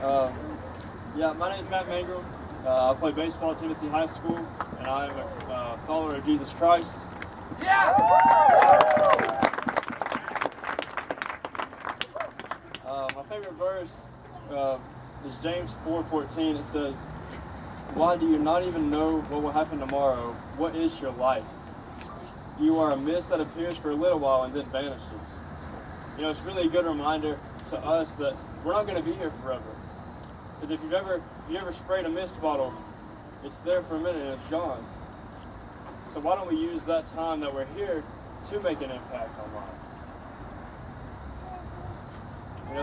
My name is Mangrum. I play baseball at Tennessee High School, and I'm a follower of Jesus Christ. Yeah! My favorite verse is James 4:14. It says, "Why do you not even know what will happen tomorrow? What is your life? You are a mist that appears for a little while and then vanishes." It's really a good reminder to us that we're not going to be here forever. Because if you ever sprayed a mist bottle, it's there for a minute and it's gone. So why don't we use that time that we're here to make an impact on lives?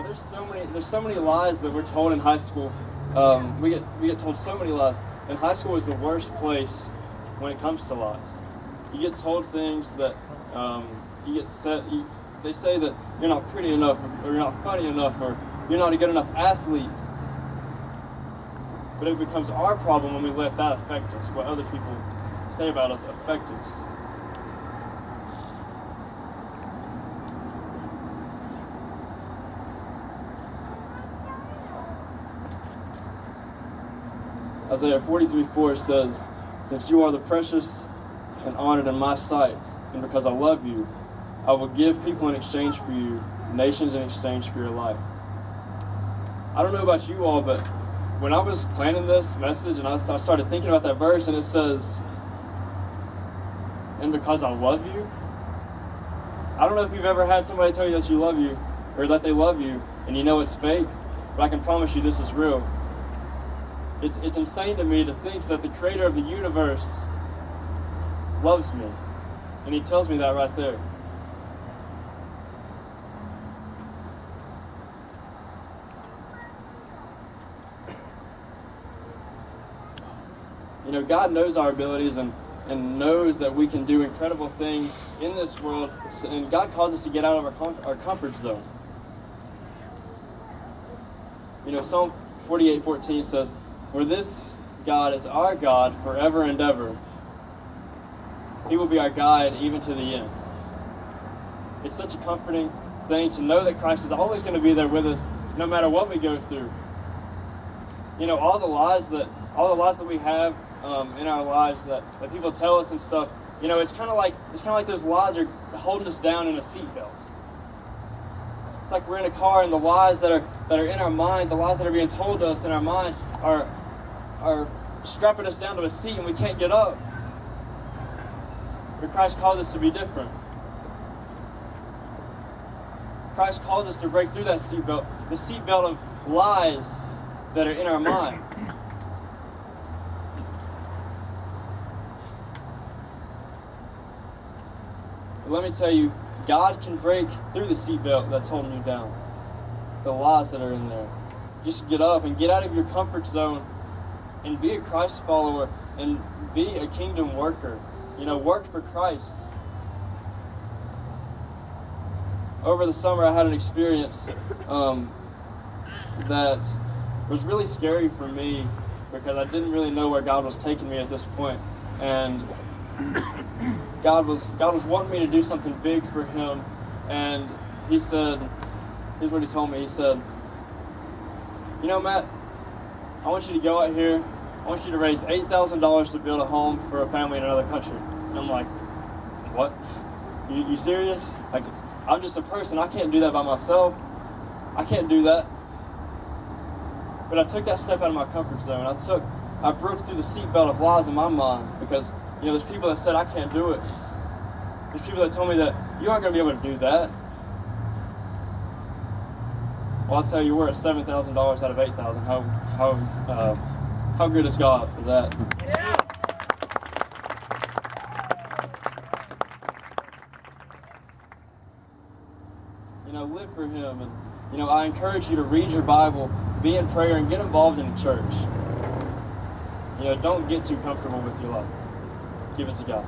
There's so many lies that we're told in high school. We get told so many lies. And high school is the worst place when it comes to lies. You get told things that they say that you're not pretty enough, or you're not funny enough, or you're not a good enough athlete. But it becomes our problem when we let that affect us, what other people say about us affect us. Isaiah 43:4 says, "Since you are the precious and honored in my sight, and because I love you, I will give people in exchange for you, nations in exchange for your life." I don't know about you all, but when I was planning this message and I started thinking about that verse, and it says, "And because I love you," I don't know if you've ever had somebody tell you that you love you, or that they love you, and you know it's fake, but I can promise you this is real. It's insane to me to think that the creator of the universe loves me, and he tells me that right there. God knows our abilities and knows that we can do incredible things in this world, and God calls us to get out of our comfort zone. Psalm 48:14 says, "For this God is our God forever and ever. He will be our guide even to the end." It's such a comforting thing to know that Christ is always going to be there with us, no matter what we go through. All the lies that we have in our lives that people tell us and stuff, it's kind of like those lies are holding us down in a seatbelt. It's like we're in a car, and the lies that are in our mind, the lies that are being told to us in our mind are strapping us down to a seat, and we can't get up. But Christ calls us to be different. Christ calls us to break through that seatbelt, the seatbelt of lies that are in our mind. But let me tell you, God can break through the seatbelt that's holding you down, the lies that are in there. Just get up and get out of your comfort zone and be a Christ follower and be a kingdom worker. Work for Christ. Over the summer, I had an experience that was really scary for me because I didn't really know where God was taking me at this point. And God was wanting me to do something big for Him, and He said, here's what He told me. He said, "Matt, I want you to go out here. I want you to raise $8,000 to build a home for a family in another country." And I'm like, "What? You serious? Like, I'm just a person. I can't do that by myself. I can't do that." But I took that step out of my comfort zone. I broke through the seatbelt of lies in my mind because there's people that said I can't do it. There's people that told me that you aren't going to be able to do that. Well, I'll tell you, we're at $7,000 out of $8,000. How good is God for that? Yeah. Live for Him, and I encourage you to read your Bible, be in prayer, and get involved in church. Don't get too comfortable with your life. Give it to God.